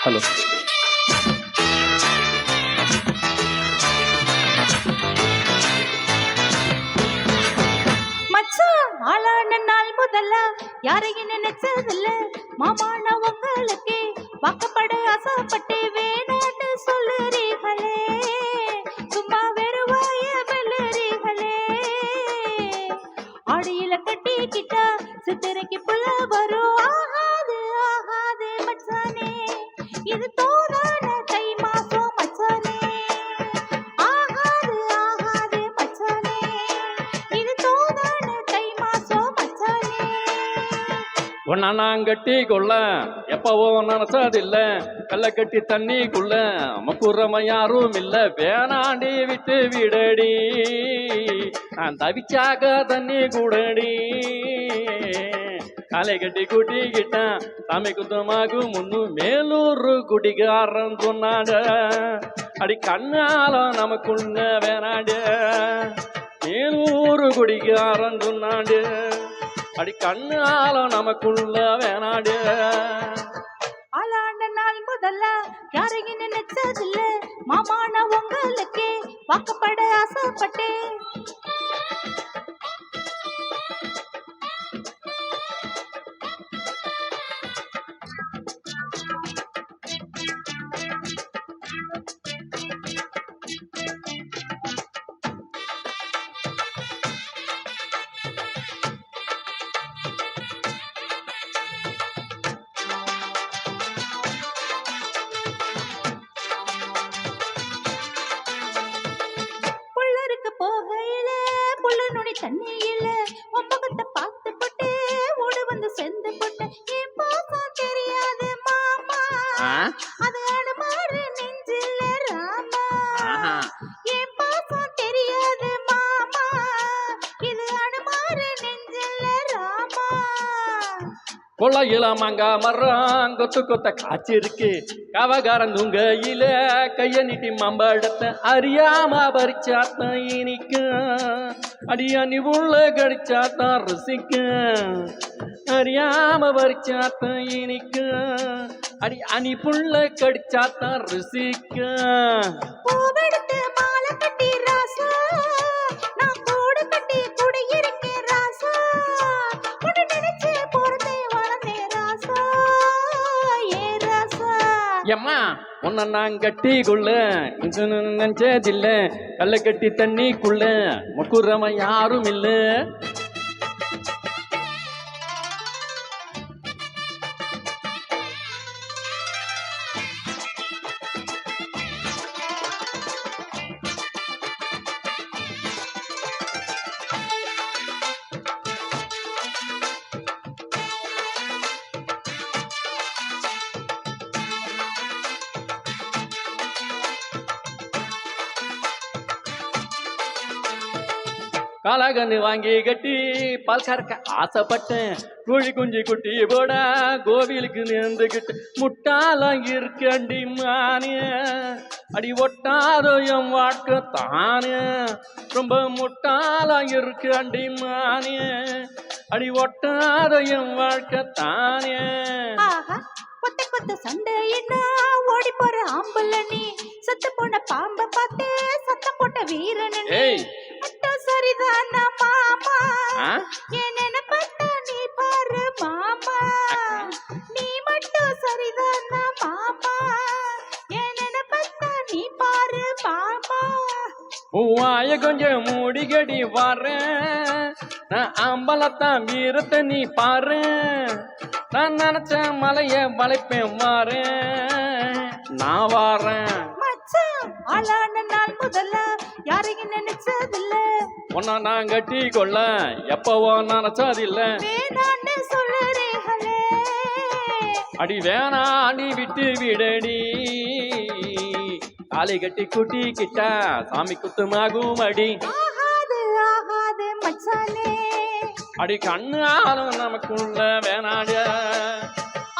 Hello. மச்சான் ஆளான நாள் முதல்ல யாரையும் நினைச்சதில்ல மாமான உங்களுக்கு வாக்கப்பட ஆசைப்பட்டு வேணான்னு சொல்லுறீங்களே சும்மா வெறுவாய வெல்லுறீங்களே ஆடியில கட்டிக்கிட்டா சித்திரைக்கு புள்ள வரும் ஆகாது ஆகாது மச்சானே இது தோதான தை மாசம் மச்சானே ஆகாது ஆகாது மச்சானே இது தோதான தை மாசம் மச்சானே ஒன்னா நான் கட்டி கொள்ள எப்பவோ நினைச்சதில்ல கல்ல கட்டி தண்ணிக்குள்ள மக்குறம யாரும் இல்ல வேணாண்டி விட்டு விடடி நான் தவிச்சாக தண்ணி கூடடி காலை கட்டி கூட்டிக்கிட்டான் சாமி குத்தமாகும் முன்னு மேலூர் குடிகாரன் சொன்னாட அடி கண்ணாலம் நமக்குள்ள வேணாடு மேலூர் குடிகாரன் சொன்னாடு அடி கண்ணாலம் நமக்குள்ள வேணாடு ஆளாண்ட நாள் முதல்ல யாரையும் நினைச்சதில்ல மாமான உங்களுக்கு வாக்கப்பட ஆசைப்பட்டேன் போகையில புள்ள நுனி தண்ணியில ஒம்பகத்தை பார்த்து போட்டு ஓடு வந்து சேர்ந்து போட்டு என் பாசம் தெரியாது மாமா அது அனுமாரு நெஞ்சில ராமா என் பாசம் தெரியாது மாமா இது அனுமாரு நெஞ்சில ராமா கொள்ளையில மங்கா மரம் கொத்து கொத்த காய்ச்சிருக்கு கவகாரம் தூங்கையில கைய நீட்டி மம்பழத்தை அறியாம பறிச்சாத்தான் இனிக்கும் அடியா நீ உள்ள கடிச்சாத்தான் ருசிக்கும் அறியாம பறிச்சாத்தான் இனிக்கும் அடி அணி புள்ள கடிச்சாத்தான் ருசிக்கும் பூவெடுத்து மாலை கட்டி ராசா நான் கூடு கட்டி கூட இருக்கேன் ராசா உன்னை நினைச்சு போறதே வளர்ந்தே ராசா ஏ ராசா எம்மா உன்னை நான் கட்டிக்குள்ள நினைச்சதில்ல கல்ல கட்டி தண்ணிக்குள்ள முக்குறம யாரும் இல்ல காலாகன்னு வாங்கி கட்டி பால் கறக்க ஆசைப்பட்டேன் கோழி குஞ்சு குட்டி போட கோவிலுக்கு நேர்ந்துக்கிட்டு முட்டாலாம் இருக்கண்டி மானே அடி ஒட்டாதோ என் வாழ்க்கை தானே ரொம்ப முட்டாலாம் இருக்கண்டி மானே அடி ஒட்டாதோ என் வாழ்க்கை தானே கொத்த கொத்த சண்டையினா ஓடி போற ஆம்பள நீ சத்து போன பாம்ப பார்த்து சத்தம் போட்ட வீரன் மட்டும் சரிதானா மாமா என்ன பார்த்தா நீ பாரு மாமா நீ மட்டும் சரிதானா மாமா என்ன பார்த்தா நீ பாரு மாமா வாய கொஞ்சம் மூடிகடி வாரேன் நான் அம்பலத்தான் வீரத்தை நீ பாரு நான் நினைச்ச மலைய வளைப்பேன் வாரேன் நான் வாரேன் மச்சான் ஆளான நாள் முதல்ல யாரையும் நினைச்சதில்ல உன்னை நான் கட்டி கொள்ள எப்பவோ நினைச்சதில்ல வேணான்னு சொல்லுறீங்களே அடி வேணா நீ விட்டு விடடி காலை கட்டி கூட்டிக்கிட்டா சாமி குத்துமாகும் அடி ஆகாது ஆகாது மச்சானே அடி கண்ணு ஆளும் நமக்குள்ள வேணாடு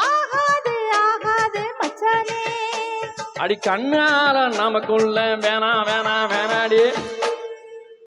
ஆகாது ஆகாது மச்சானே அடி கண்ணு ஆளும் நமக்குள்ள வேணாடி